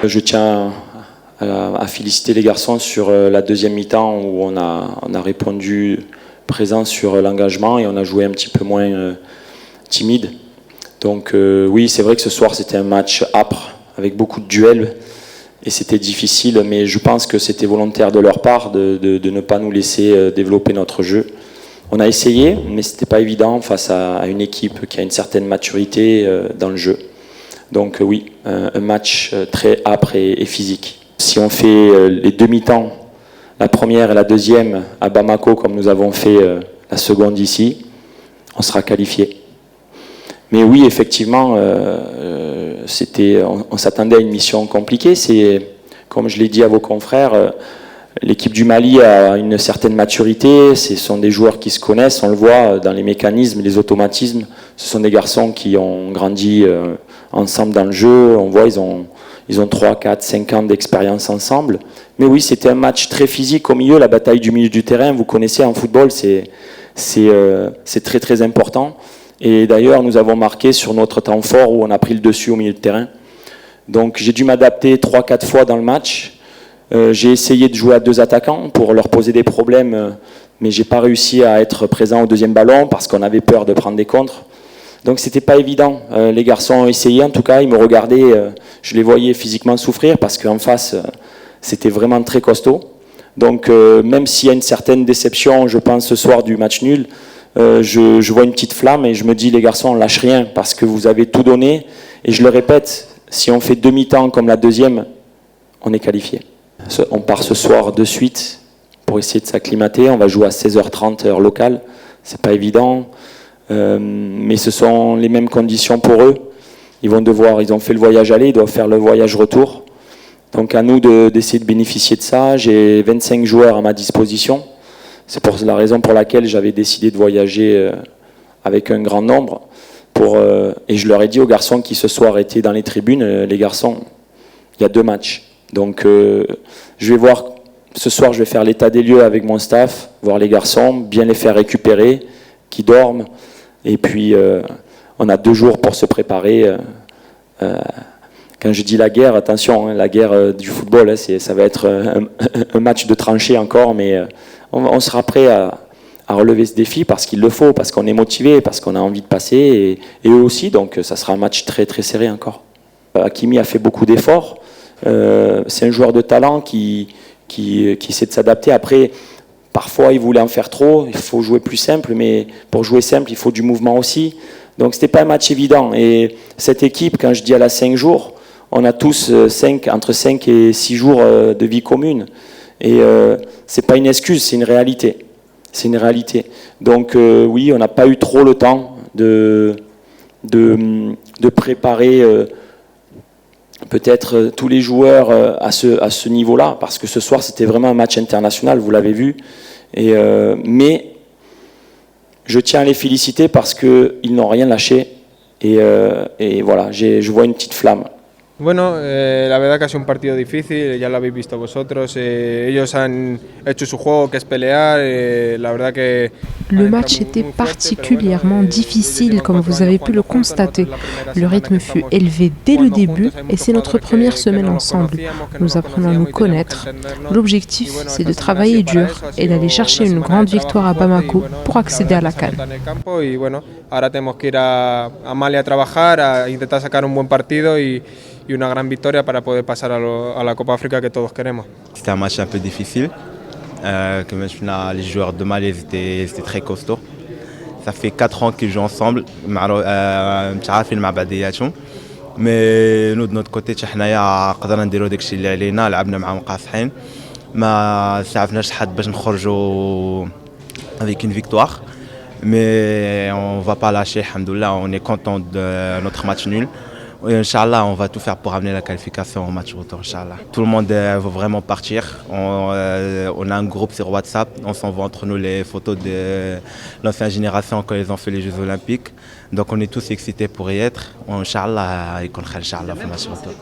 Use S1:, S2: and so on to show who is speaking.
S1: Je tiens à féliciter les garçons sur la deuxième mi-temps où on a répondu présent sur l'engagement et on a joué un petit peu moins timide. Donc oui, c'est vrai que ce soir c'était un match âpre avec beaucoup de duels et c'était difficile, mais je pense que c'était volontaire de leur part de ne pas nous laisser développer notre jeu. On a essayé, mais c'était pas évident face à une équipe qui a une certaine maturité dans le jeu. Donc oui, un match très âpre et physique. Si on fait les demi-temps, la première et la deuxième à Bamako, comme nous avons fait la seconde ici, on sera qualifié. Mais oui, effectivement, on s'attendait à une mission compliquée. C'est, comme je l'ai dit à vos confrères, l'équipe du Mali a une certaine maturité. Ce sont des joueurs qui se connaissent, on le voit dans les mécanismes, les automatismes. Ce sont des garçons qui ont grandi ensemble dans le jeu. On voit, ils ont 3, 4, 5 ans d'expérience ensemble. Mais oui, c'était un match très physique au milieu. La bataille du milieu du terrain, vous connaissez en football, c'est très très important. Et d'ailleurs, nous avons marqué sur notre temps fort où on a pris le dessus au milieu de terrain. Donc j'ai dû m'adapter 3-4 fois dans le match. J'ai essayé de jouer à 2 attaquants pour leur poser des problèmes, mais j'ai pas réussi à être présent au deuxième ballon parce qu'on avait peur de prendre des contres. Donc c'était pas évident. Les garçons ont essayé, en tout cas, ils me regardaient, je les voyais physiquement souffrir parce qu'en face, c'était vraiment très costaud. Donc même s'il y a une certaine déception, je pense, ce soir du match nul, je vois une petite flamme et je me dis, les garçons, on lâche rien parce que vous avez tout donné. Et je le répète, si on fait demi-temps comme la deuxième, on est qualifié. On part ce soir de suite pour essayer de s'acclimater. On va jouer à 16h30 heure locale. C'est pas évident, mais ce sont les mêmes conditions pour eux. Ils ont fait le voyage aller, ils doivent faire le voyage retour. Donc à nous d'essayer de bénéficier de ça. J'ai 25 joueurs à ma disposition. C'est pour la raison pour laquelle j'avais décidé de voyager avec un grand nombre. Et je leur ai dit aux garçons qui ce soir étaient dans les tribunes, les garçons, il y a 2 matchs. Donc je vais voir, ce soir je vais faire l'état des lieux avec mon staff, voir les garçons, bien les faire récupérer, qu'ils dorment. Et puis on a 2 jours pour se préparer. Quand je dis la guerre, attention, hein, la guerre du football, hein, ça va être un match de tranchée encore, mais on sera prêt à relever ce défi parce qu'il le faut, parce qu'on est motivé, parce qu'on a envie de passer, et eux aussi, donc ça sera un match très très serré encore. Hakimi a fait beaucoup d'efforts, c'est un joueur de talent qui essaie de s'adapter. Après, parfois il voulait en faire trop, il faut jouer plus simple, mais pour jouer simple, il faut du mouvement aussi. Donc c'était pas un match évident, et cette équipe, quand je dis elle a 5 jours, on a tous entre 5 et 6 jours de vie commune. Et c'est pas une excuse, c'est une réalité. C'est une réalité. Donc oui, on n'a pas eu trop le temps de préparer peut-être tous les joueurs à ce niveau-là, parce que ce soir c'était vraiment un match international, vous l'avez vu. Mais je tiens à les féliciter parce qu'ils n'ont rien lâché. Et voilà, je vois une petite flamme.
S2: Bueno, la verdad que ha sido un partido difícil, ya lo habéis visto vosotros. Ellos han hecho su juego, que es pelear. La verdad que
S3: le match était particulièrement difficile, comme vous avez pu le constater. Le rythme fut élevé dès le début et c'est notre première semaine ensemble. Nous apprenons à nous connaître. L'objectif, c'est de travailler dur et d'aller chercher une grande victoire à Bamako pour accéder à la CAN.
S2: Y bueno, ahora tenemos que ir a Mali a trabajar, a intentar sacar un buen partido y una gran victoria para poder pasar a la Copa Africa que todos queremos.
S4: C'était un match un peu difficile. Les joueurs de Mali étaient très costauds. Ça fait 4 ans qu'ils jouent ensemble. Mais nous de notre côté حنايا قدرنا نديرو داكشي اللي علينا, لعبنا مع مقاصحين. ما سعفناش حد باش نخرجوا avec une victoire. Mais on va pas lâcher, alhamdoulilah, on est content de notre match nul. Et Inch'Allah, on va tout faire pour amener la qualification au match retour, Inch'Allah. Tout le monde veut vraiment partir. On a un groupe sur WhatsApp, on s'envoie entre nous les photos de l'ancienne génération quand ils ont fait les Jeux Olympiques. Donc on est tous excités pour y être. Inch'Allah, Inch'Allah, au match retour.